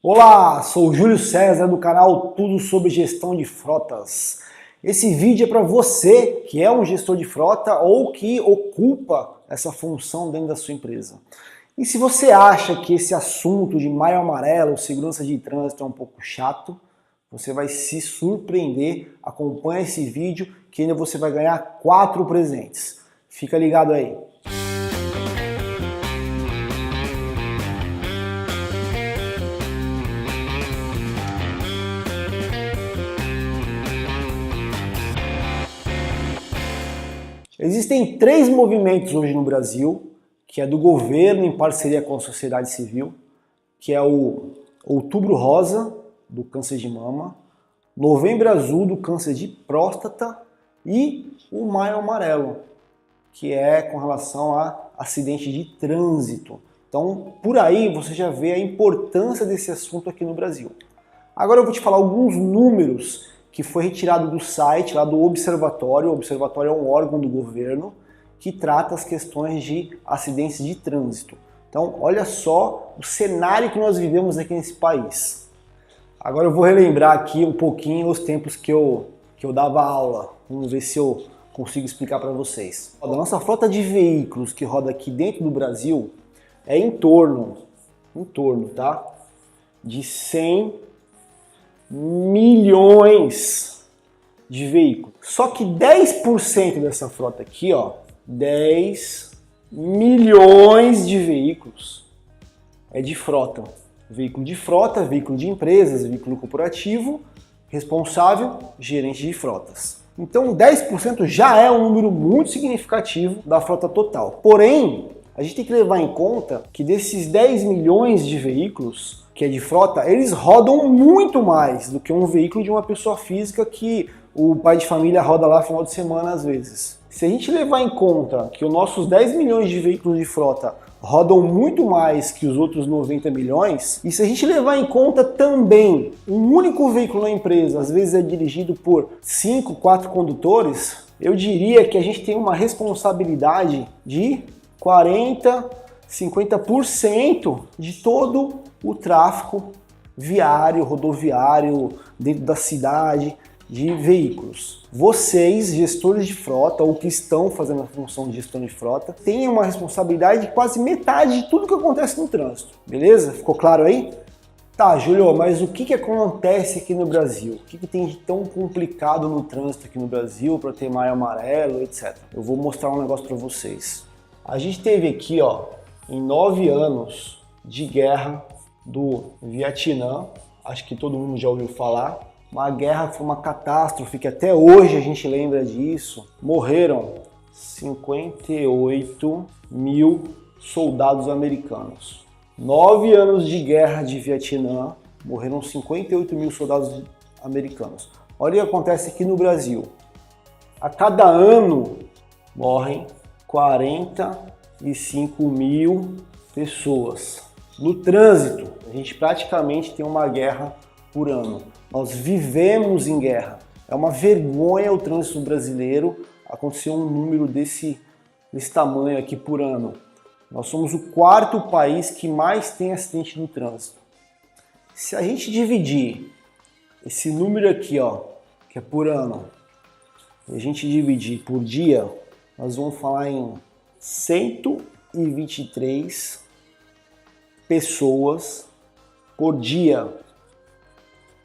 Olá, sou o Júlio César do canal Tudo sobre Gestão de Frotas. Esse vídeo é para você que é um gestor de frota ou que ocupa essa função dentro da sua empresa. E se você acha que esse assunto de maio amarelo, segurança de trânsito é um pouco chato, você vai se surpreender. Acompanhe esse vídeo que ainda você vai ganhar 4 presentes. Fica ligado aí. Existem 3 movimentos hoje no Brasil, que é do governo em parceria com a sociedade civil, que é o Outubro Rosa, do câncer de mama, Novembro Azul, do câncer de próstata, e o Maio Amarelo, que é com relação a acidente de trânsito. Então, por aí você já vê a importância desse assunto aqui no Brasil. Agora eu vou te falar alguns números que foi retirado do site lá do Observatório. O Observatório é um órgão do governo que trata as questões de acidentes de trânsito. Então, olha só o cenário que nós vivemos aqui nesse país. Agora eu vou relembrar aqui um pouquinho os tempos que eu dava aula. Vamos ver se eu consigo explicar para vocês. A nossa frota de veículos que roda aqui dentro do Brasil é em torno, tá? De 100 milhões de veículos. Só que 10% dessa frota aqui, ó, 10 milhões de veículos é de frota. Veículo de frota, veículo de empresas, veículo corporativo, responsável, gerente de frotas. Então 10% já é um número muito significativo da frota total. Porém, a gente tem que levar em conta que desses 10 milhões de veículos que é de frota, eles rodam muito mais do que um veículo de uma pessoa física que o pai de família roda lá no final de semana às vezes. Se a gente levar em conta que os nossos 10 milhões de veículos de frota rodam muito mais que os outros 90 milhões, e se a gente levar em conta também um único veículo na empresa, às vezes é dirigido por 5, 4 condutores, eu diria que a gente tem uma responsabilidade de 50% de todo o tráfego viário, rodoviário, dentro da cidade, de veículos. Vocês, gestores de frota, ou que estão fazendo a função de gestão de frota, têm uma responsabilidade de quase metade de tudo que acontece no trânsito. Beleza? Ficou claro aí? Tá, Júlio, mas o que acontece aqui no Brasil? O que tem de tão complicado no trânsito aqui no Brasil para ter maio amarelo, etc. Eu vou mostrar um negócio para vocês. A gente teve aqui, ó, em 9 anos de guerra do Vietnã, acho que todo mundo já ouviu falar. Uma guerra foi uma catástrofe que até hoje a gente lembra disso. Morreram 58 mil soldados americanos. 9 anos de guerra de Vietnã, morreram 58 mil soldados americanos. Olha o que acontece aqui no Brasil. A cada ano morrem 45 mil pessoas. No trânsito, a gente praticamente tem uma guerra por ano. Nós vivemos em guerra. É uma vergonha o trânsito brasileiro. Aconteceu um número desse tamanho aqui por ano. Nós somos o 4º país que mais tem acidente no trânsito. Se a gente dividir esse número aqui, ó, que é por ano, e a gente dividir por dia, nós vamos falar em 123 pessoas por dia.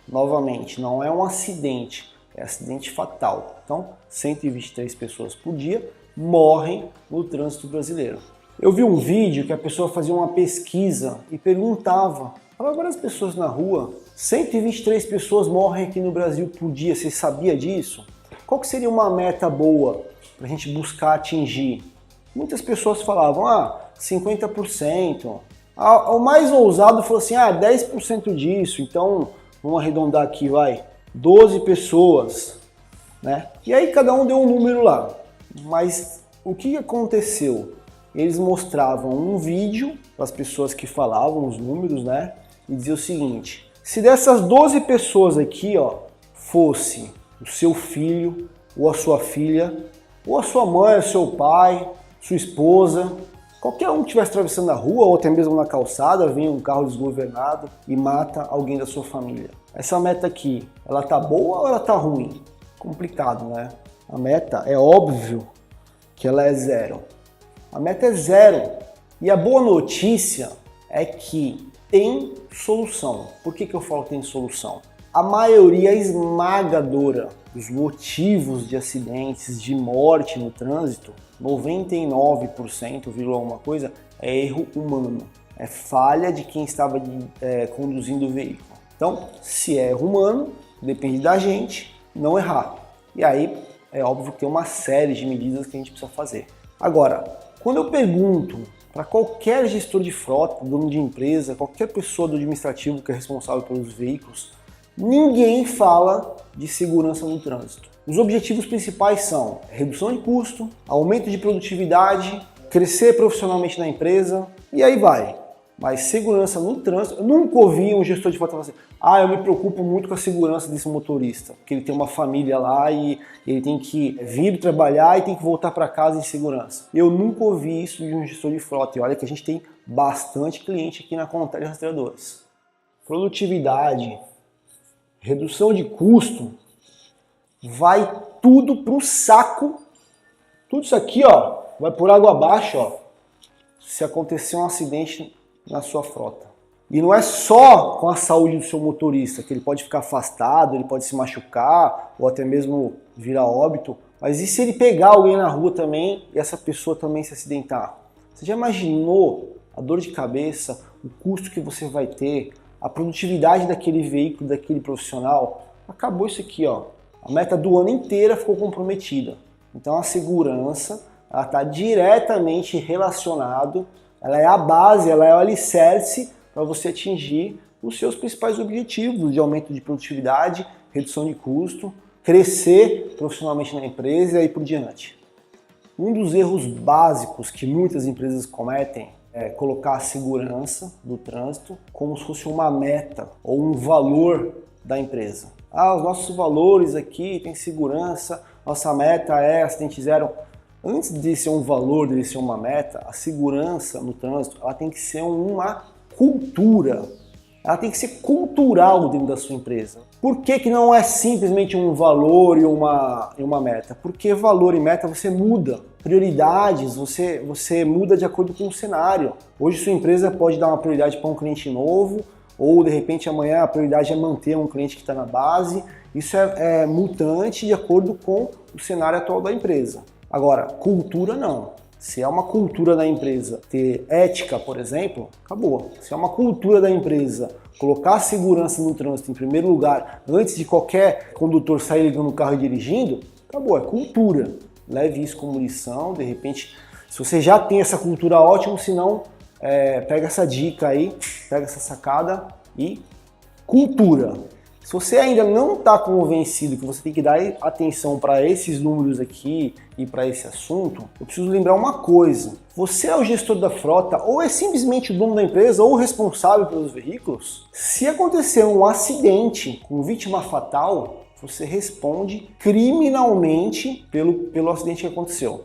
Novamente, não é um acidente, é acidente fatal. Então, 123 pessoas por dia morrem no trânsito brasileiro. Eu vi um vídeo que a pessoa fazia uma pesquisa e perguntava para várias pessoas na rua: 123 pessoas morrem aqui no Brasil por dia, você sabia disso? Qual que seria uma meta boa para a gente buscar atingir? Muitas pessoas falavam, 50%. O mais ousado falou assim, 10% disso, então vamos arredondar aqui, 12 pessoas, né? E aí cada um deu um número lá. Mas o que aconteceu? Eles mostravam um vídeo para as pessoas que falavam os números, né? E dizia o seguinte: se dessas 12 pessoas aqui, ó, fosse o seu filho, ou a sua filha, ou a sua mãe, o seu pai, sua esposa, qualquer um que estivesse atravessando a rua ou até mesmo na calçada, vem um carro desgovernado e mata alguém da sua família. Essa meta aqui, ela tá boa ou ela tá ruim? Complicado, né? A meta é óbvio que ela é zero. A meta é zero. E a boa notícia é que tem solução. Por que eu falo que tem solução? A maioria esmagadora dos motivos de acidentes, de morte no trânsito, 99%, alguma coisa, é erro humano. É falha de quem estava conduzindo o veículo. Então, se é erro humano, depende da gente não errar. E aí, é óbvio que tem uma série de medidas que a gente precisa fazer. Agora, quando eu pergunto para qualquer gestor de frota, dono de empresa, qualquer pessoa do administrativo que é responsável pelos veículos, ninguém fala de segurança no trânsito. Os objetivos principais são redução de custo, aumento de produtividade, crescer profissionalmente na empresa e aí vai. Mas segurança no trânsito, eu nunca ouvi um gestor de frota falar assim: eu me preocupo muito com a segurança desse motorista, porque ele tem uma família lá e ele tem que vir trabalhar e tem que voltar para casa em segurança. Eu nunca ouvi isso de um gestor de frota, e olha que a gente tem bastante cliente aqui na Contele Rastreadores. Produtividade, redução de custo, vai tudo pro saco. Tudo isso aqui, ó, vai por água abaixo, ó, se acontecer um acidente na sua frota. E não é só com a saúde do seu motorista, que ele pode ficar afastado, ele pode se machucar ou até mesmo virar óbito, mas e se ele pegar alguém na rua também e essa pessoa também se acidentar? Você já imaginou a dor de cabeça, o custo que você vai ter, a produtividade daquele veículo, daquele profissional? Acabou isso aqui, ó. A meta do ano inteiro ficou comprometida. Então a segurança, ela está diretamente relacionada, ela é a base, ela é o alicerce para você atingir os seus principais objetivos de aumento de produtividade, redução de custo, crescer profissionalmente na empresa e aí por diante. Um dos erros básicos que muitas empresas cometem é colocar a segurança do trânsito como se fosse uma meta ou um valor da empresa. Os nossos valores aqui tem segurança, nossa meta é acidente zero. Antes de ser um valor, de ser uma meta, a segurança no trânsito ela tem que ser uma cultura. Ela tem que ser cultural dentro da sua empresa. Por que não é simplesmente um valor e uma meta? Porque valor e meta você muda. Prioridades você muda de acordo com o cenário. Hoje sua empresa pode dar uma prioridade para um cliente novo, ou de repente amanhã a prioridade é manter um cliente que está na base. Isso é mutante de acordo com o cenário atual da empresa. Agora, cultura não. Se é uma cultura da empresa ter ética, por exemplo, acabou. Se é uma cultura da empresa colocar a segurança no trânsito em primeiro lugar, antes de qualquer condutor sair ligando o carro e dirigindo, acabou, é cultura. Leve isso como lição, de repente, se você já tem essa cultura, ótimo, se não, pega essa dica aí, pega essa sacada e cultura. Se você ainda não está convencido que você tem que dar atenção para esses números aqui e para esse assunto, eu preciso lembrar uma coisa. Você é o gestor da frota ou é simplesmente o dono da empresa ou o responsável pelos veículos? Se acontecer um acidente com vítima fatal, você responde criminalmente pelo acidente que aconteceu.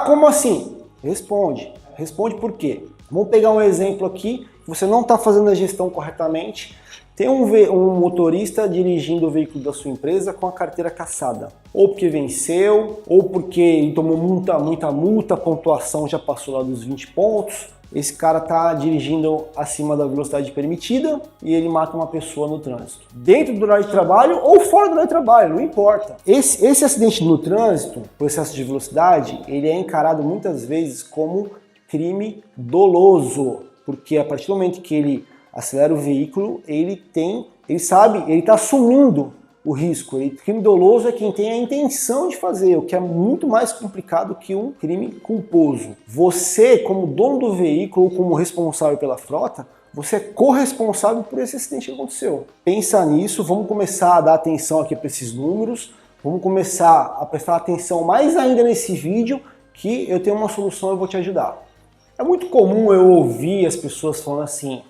Como assim? Responde. Responde por quê? Vamos pegar um exemplo aqui. Você não está fazendo a gestão corretamente. Tem um motorista dirigindo o veículo da sua empresa com a carteira cassada. Ou porque venceu, ou porque ele tomou muita multa, a pontuação já passou lá dos 20 pontos. Esse cara está dirigindo acima da velocidade permitida e ele mata uma pessoa no trânsito. Dentro do horário de trabalho ou fora do horário de trabalho, não importa. Esse acidente no trânsito, por excesso de velocidade, ele é encarado muitas vezes como crime doloso. Porque a partir do momento que ele acelera o veículo, ele está assumindo o risco. Crime doloso é quem tem a intenção de fazer, o que é muito mais complicado que um crime culposo. Você, como dono do veículo ou como responsável pela frota, você é corresponsável por esse acidente que aconteceu. Pensa nisso, vamos começar a dar atenção aqui para esses números, vamos começar a prestar atenção mais ainda nesse vídeo, que eu tenho uma solução e eu vou te ajudar. É muito comum eu ouvir as pessoas falando assim: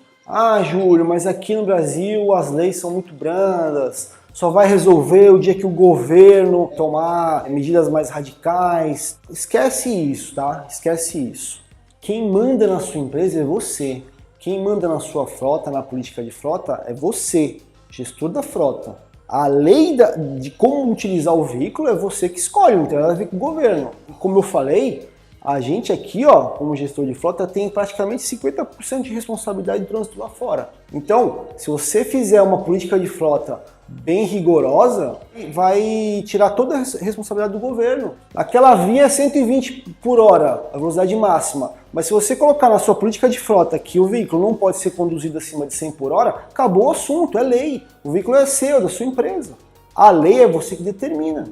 Júlio, mas aqui no Brasil as leis são muito brandas, só vai resolver o dia que o governo tomar medidas mais radicais. Esquece isso, tá? Esquece isso. Quem manda na sua empresa é você. Quem manda na sua frota, na política de frota, é você, gestor da frota. A lei de como utilizar o veículo é você que escolhe, não tem nada a ver com o governo. E como eu falei, a gente aqui, ó, como gestor de frota, tem praticamente 50% de responsabilidade de trânsito lá fora. Então, se você fizer uma política de frota bem rigorosa, vai tirar toda a responsabilidade do governo. Aquela via é 120 por hora, a velocidade máxima. Mas se você colocar na sua política de frota que o veículo não pode ser conduzido acima de 100 por hora, acabou o assunto, é lei. O veículo é seu, é da sua empresa. A lei é você que determina.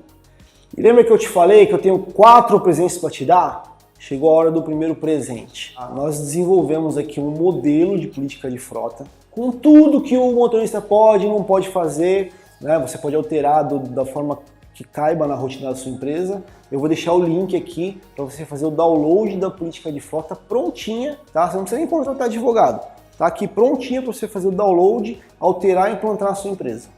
E lembra que eu te falei que eu tenho 4 presentes para te dar? Chegou a hora do primeiro presente. Nós desenvolvemos aqui um modelo de política de frota com tudo que o motorista pode e não pode fazer, né? Você pode alterar da forma que caiba na rotina da sua empresa. Eu vou deixar o link aqui para você fazer o download da política de frota prontinha, tá? Você não precisa nem contratar advogado. Tá aqui prontinha para você fazer o download, alterar e implantar na sua empresa.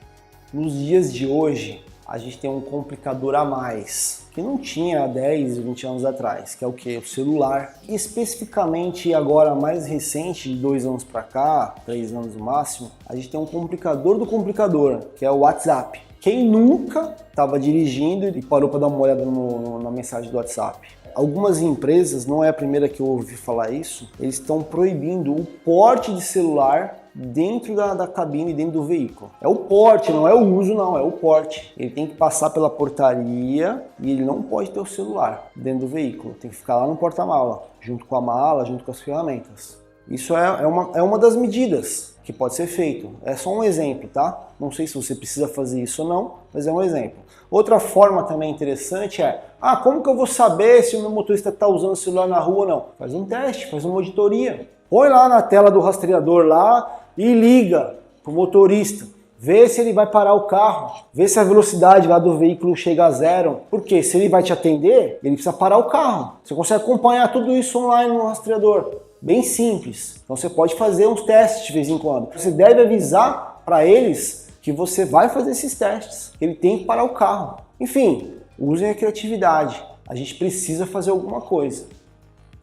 Nos dias de hoje, a gente tem um complicador a mais, que não tinha há 10, 20 anos atrás, que é o que? O celular. Especificamente agora mais recente, de 2 anos para cá, 3 anos no máximo, a gente tem um complicador do complicador, que é o WhatsApp. Quem nunca estava dirigindo e parou para dar uma olhada na mensagem do WhatsApp? Algumas empresas, não é a primeira que eu ouvi falar isso, eles estão proibindo o porte de celular dentro da cabine, dentro do veículo. É o porte, não é o uso não, é o porte. Ele tem que passar pela portaria e ele não pode ter o celular dentro do veículo. Tem que ficar lá no porta-mala, junto com a mala, junto com as ferramentas. Isso é uma das medidas que pode ser feito. É só um exemplo, tá? Não sei se você precisa fazer isso ou não, mas é um exemplo. Outra forma também interessante é, como que eu vou saber se o meu motorista está usando o celular na rua ou não? Faz um teste, faz uma auditoria. Põe lá na tela do rastreador lá e liga pro motorista. Vê se ele vai parar o carro, vê se a velocidade lá do veículo chega a 0. Porque se ele vai te atender, ele precisa parar o carro. Você consegue acompanhar tudo isso online no rastreador. Bem simples. Então você pode fazer uns testes de vez em quando. Você deve avisar para eles que você vai fazer esses testes. Ele tem que parar o carro. Enfim, usem a criatividade. A gente precisa fazer alguma coisa.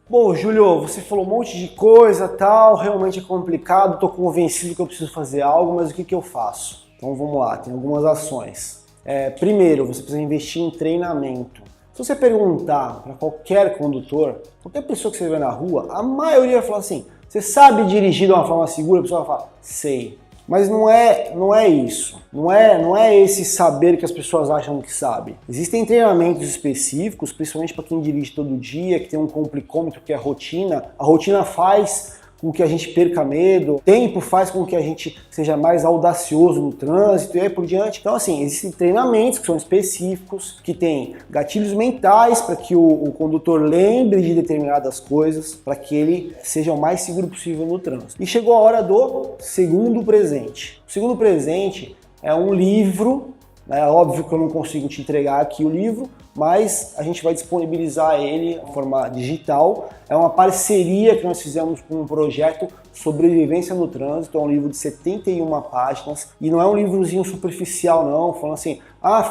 Bom, Júlio, você falou um monte de coisa, tal, realmente é complicado, estou convencido que eu preciso fazer algo, mas o que eu faço? Então vamos lá, tem algumas ações. Primeiro, você precisa investir em treinamento. Se você perguntar para qualquer condutor, qualquer pessoa que você vê na rua, a maioria vai falar assim, você sabe dirigir de uma forma segura? A pessoa vai falar, sei. Mas não é isso, não é esse saber que as pessoas acham que sabe. Existem treinamentos específicos, principalmente para quem dirige todo dia, que tem um complicômetro que é a rotina faz com que a gente perca medo, o tempo faz com que a gente seja mais audacioso no trânsito e aí por diante. Então assim, existem treinamentos que são específicos, que tem gatilhos mentais para que o condutor lembre de determinadas coisas, para que ele seja o mais seguro possível no trânsito. E chegou a hora do segundo presente. O segundo presente é um livro. É óbvio que eu não consigo te entregar aqui o livro, mas a gente vai disponibilizar ele de forma digital. É uma parceria que nós fizemos com um projeto Sobrevivência no Trânsito. É um livro de 71 páginas e não é um livrozinho superficial não, falando assim,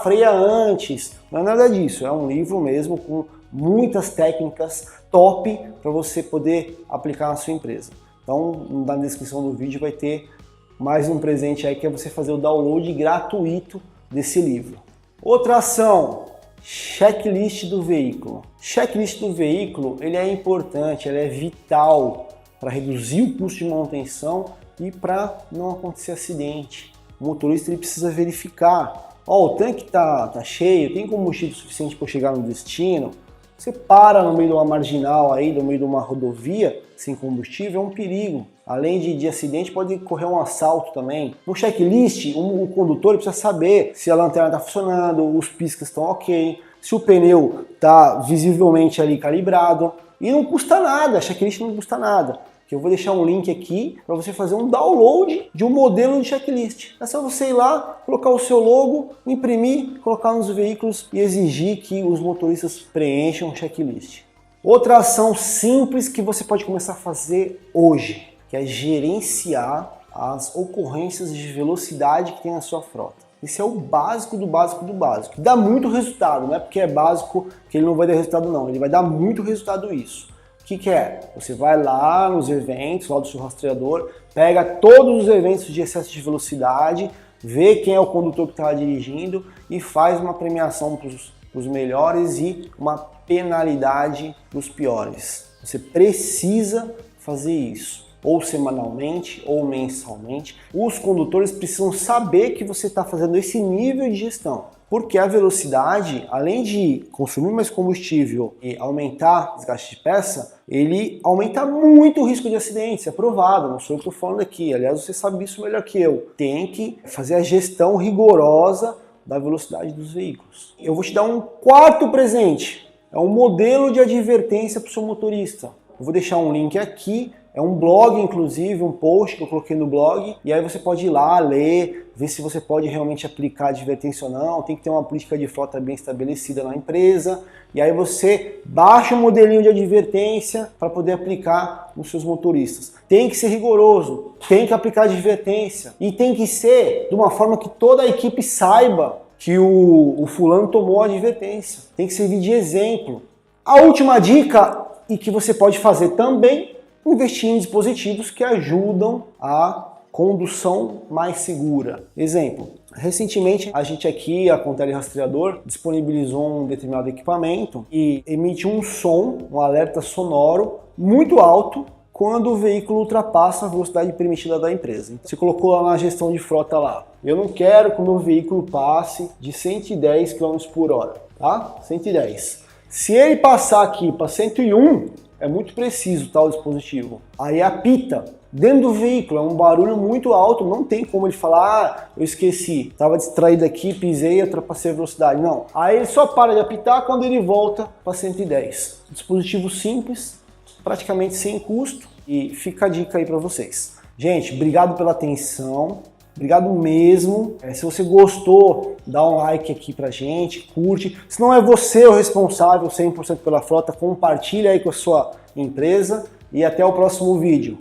freia antes. Não é nada disso, é um livro mesmo com muitas técnicas top para você poder aplicar na sua empresa. Então, na descrição do vídeo vai ter mais um presente aí que é você fazer o download gratuito desse livro. Outra ação, checklist do veículo. Checklist do veículo, ele é importante, ele é vital para reduzir o custo de manutenção e para não acontecer acidente. O motorista ele precisa verificar, o tanque tá cheio, tem combustível suficiente para chegar no destino. Você para no meio de uma marginal aí, no meio de uma rodovia sem combustível, é um perigo. Além de acidente, pode ocorrer um assalto também. No checklist, o condutor precisa saber se a lanterna está funcionando, os piscas estão ok, se o pneu está visivelmente ali calibrado. E não custa nada, a checklist não custa nada. Eu vou deixar um link aqui para você fazer um download de um modelo de checklist. É só você ir lá, colocar o seu logo, imprimir, colocar nos veículos e exigir que os motoristas preencham o checklist. Outra ação simples que você pode começar a fazer hoje, que é gerenciar as ocorrências de velocidade que tem na sua frota. Esse é o básico do básico do básico. Dá muito resultado, não é porque é básico que ele não vai dar resultado não, ele vai dar muito resultado isso. O que é? Você vai lá nos eventos, lá do seu rastreador, pega todos os eventos de excesso de velocidade, vê quem é o condutor que está dirigindo e faz uma premiação para os melhores e uma penalidade para os piores. Você precisa fazer isso, ou semanalmente ou mensalmente. Os condutores precisam saber que você está fazendo esse nível de gestão. Porque a velocidade, além de consumir mais combustível e aumentar o desgaste de peça, ele aumenta muito o risco de acidentes, é provado, não sou eu que estou falando aqui, aliás você sabe isso melhor que eu. Tem que fazer a gestão rigorosa da velocidade dos veículos. Eu vou te dar um quarto presente, é um modelo de advertência para o seu motorista. Eu vou deixar um link aqui, é um blog inclusive, um post que eu coloquei no blog, e aí você pode ir lá, ler, ver se você pode realmente aplicar advertência ou não, tem que ter uma política de frota bem estabelecida na empresa, e aí você baixa um modelinho de advertência para poder aplicar nos seus motoristas. Tem que ser rigoroso, tem que aplicar advertência, e tem que ser de uma forma que toda a equipe saiba que o fulano tomou a advertência, tem que servir de exemplo. A última dica, e que você pode fazer também, investir em dispositivos que ajudam a condução mais segura. Exemplo, recentemente a gente aqui, a Contele Rastreador, disponibilizou um determinado equipamento e emite um som, um alerta sonoro muito alto quando o veículo ultrapassa a velocidade permitida da empresa. Você colocou lá na gestão de frota lá, eu não quero que o meu veículo passe de 110 km por hora, tá? 110. Se ele passar aqui para 101, é muito preciso, tá, o dispositivo. Aí apita dentro do veículo, é um barulho muito alto, não tem como ele falar, eu esqueci, estava distraído aqui, pisei e ultrapassei a velocidade. Não, aí ele só para de apitar quando ele volta para 110. Dispositivo simples, praticamente sem custo, e fica a dica aí para vocês. Gente, obrigado pela atenção. Obrigado mesmo. Se você gostou, dá um like aqui pra gente, curte. Se não é você o responsável 100% pela frota, compartilha aí com a sua empresa e até o próximo vídeo.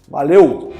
Valeu!